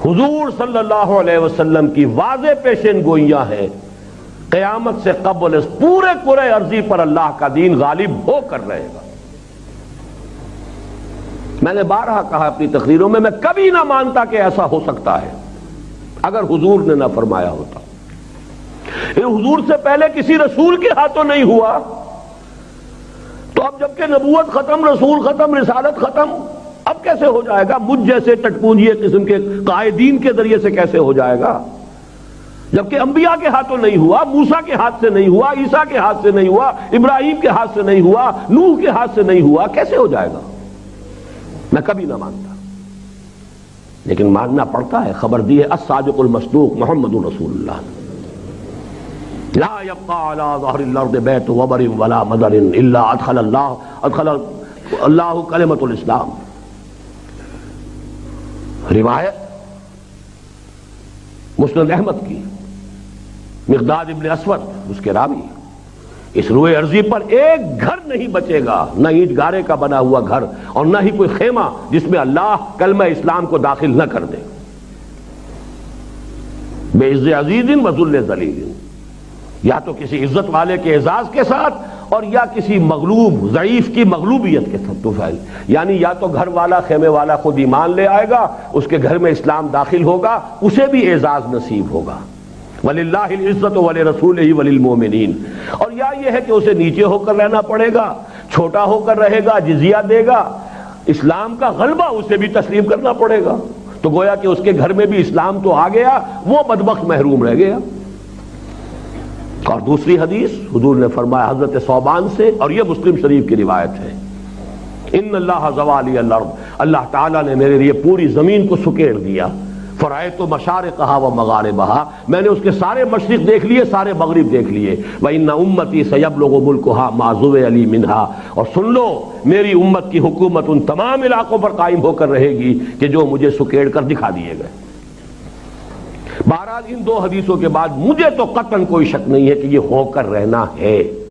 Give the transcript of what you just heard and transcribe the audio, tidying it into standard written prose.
حضور صلی اللہ علیہ وسلم کی واضح پیشین گوئیاں ہیں، قیامت سے قبل اس پورے کرۂ ارضی پر اللہ کا دین غالب ہو کر رہے گا۔ میں نے بارہا کہا اپنی تقریروں میں کبھی نہ مانتا کہ ایسا ہو سکتا ہے اگر حضور نے نہ فرمایا ہوتا۔ یہ حضور سے پہلے کسی رسول کے ہاتھوں نہیں ہوا، تو اب جبکہ نبوت ختم، رسول ختم، رسالت ختم، اب کیسے ہو جائے گا؟ مجھ جیسے ٹٹپونجیے قسم کے قائدین کے ذریعے سے کیسے ہو جائے گا؟ جبکہ انبیاء کے ہاتھوں نہیں ہوا، موسیٰ کے ہاتھ سے نہیں ہوا، عیسیٰ کے ہاتھ سے نہیں ہوا، ابراہیم کے ہاتھ سے نہیں ہوا، نوح کے ہاتھ سے نہیں ہوا، کیسے ہو جائے گا؟ میں کبھی نہ مانتا، لیکن ماننا پڑتا ہے۔ خبر دی ہے الصادق المصدوق محمد رسول اللہ، لا يبقى على ظهر الارض بیت وبر ولا مدر الا ادخل اللہ کلمۃ الاسلام۔ روایت مسند احمد کی، مقداد ابن اسود اس کے راوی، اس روئے ارضی پر ایک گھر نہیں بچے گا، نہ اینٹ گارے کا بنا ہوا گھر اور نہ ہی کوئی خیمہ جس میں اللہ کلمہ اسلام کو داخل نہ کر دے۔ بے عز عزیز و ذل ذلیل، یا تو کسی عزت والے کے اعزاز کے ساتھ اور یا کسی مغلوب ضعیف کی مغلوبیت کے ساتھ تو فعل، یعنی یا تو گھر والا خیمے والا خود ایمان لے آئے گا، اس کے گھر میں اسلام داخل ہوگا، اسے بھی اعزاز نصیب ہوگا، وَلِلَّهِ الْعِزَّةُ وَلِرَسُولِهِ وَلِلْمُؤْمِنِينَ، اور یا یہ ہے کہ اسے نیچے ہو کر رہنا پڑے گا، چھوٹا ہو کر رہے گا، جزیہ دے گا، اسلام کا غلبہ اسے بھی تسلیم کرنا پڑے گا، تو گویا کہ اس کے گھر میں بھی اسلام تو آ گیا، وہ بدبخت محروم رہ گیا۔ اور دوسری حدیث حضور نے فرمایا حضرت ثوبان سے، اور یہ مسلم شریف کی روایت ہے، ان اللہ زوالی الارض، اللہ تعالیٰ نے میرے لیے پوری زمین کو سکیڑ دیا، فرأیت مشارقہا و مغاربہا، میں نے اس کے سارے مشرق دیکھ لیے، سارے مغرب دیکھ لیے، وَإِنَّ أُمَّتِي سَيَبْلُغُ مُلْكُهَا مَا زُوِّيَ لِي مِنْهَا، اور سن لو میری امت کی حکومت ان تمام علاقوں پر قائم ہو کر رہے گی کہ جو مجھے سکیڑ کر دکھا دیے گئے۔ بہرحال ان دو حدیثوں کے بعد مجھے تو قطعاً کوئی شک نہیں ہے کہ یہ ہو کر رہنا ہے۔